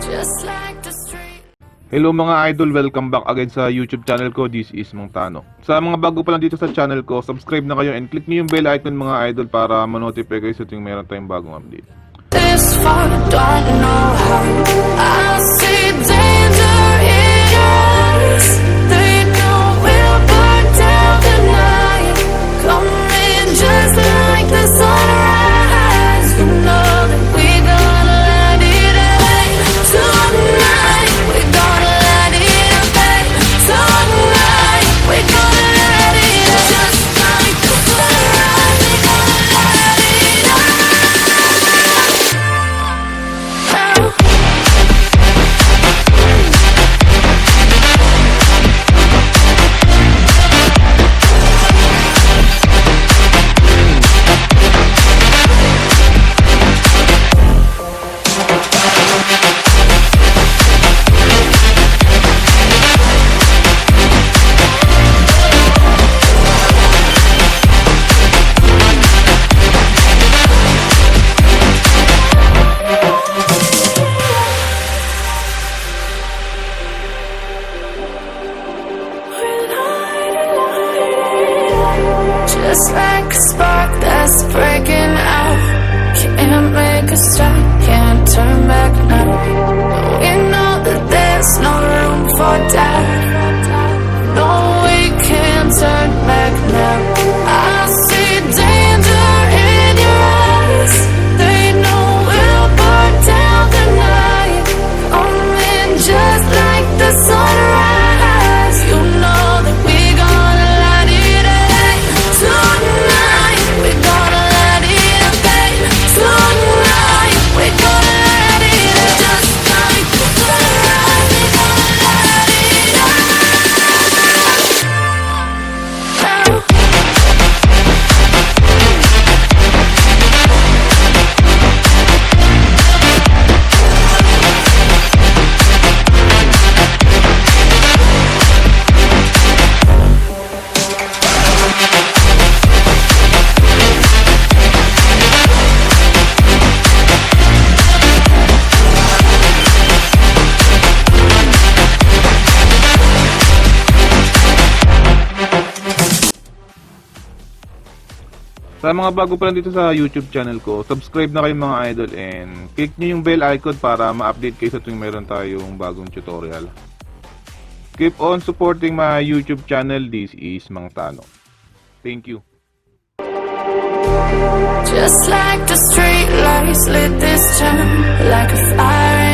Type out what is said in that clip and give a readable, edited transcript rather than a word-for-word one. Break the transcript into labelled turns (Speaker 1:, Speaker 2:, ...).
Speaker 1: just like the street.
Speaker 2: Hello mga idol, welcome back again sa YouTube channel ko. This is Mang Tano. Sa mga bago pa lang dito sa channel ko, subscribe na kayo and click nyo yung bell icon mga idol para ma-notify kayo sa tuwing meron tayong bagong update.
Speaker 1: This far, don't know how. I see danger in your eyes. They know we'll burn down the night. Coming just like the sunrise. You know that we gonna light it up tonight. We gonna light it up tonight. We gonna light it up just like the sunrise. We gonna light it up. Just like a spark that's breaking out. Can't make a stop, can't turn back now. We know that there's no room for doubt. No, we can't turn back now. I see danger in your eyes. They know we'll burn down the night. Coming just like the sunrise. You know that we gonna light it up tonight. We gonna light it up tonight. We gonna light it up just like the sunrise. We gonna light it up.
Speaker 2: Sa mga bago pa lang dito sa YouTube channel ko, subscribe na kayo mga idol and click nyo yung bell icon para ma-update kayo sa tuwing meron tayong bagong tutorial. Keep on supporting my YouTube channel. This is Mang Tano. Thank you.
Speaker 1: Just like the street lights lit this town, like a fire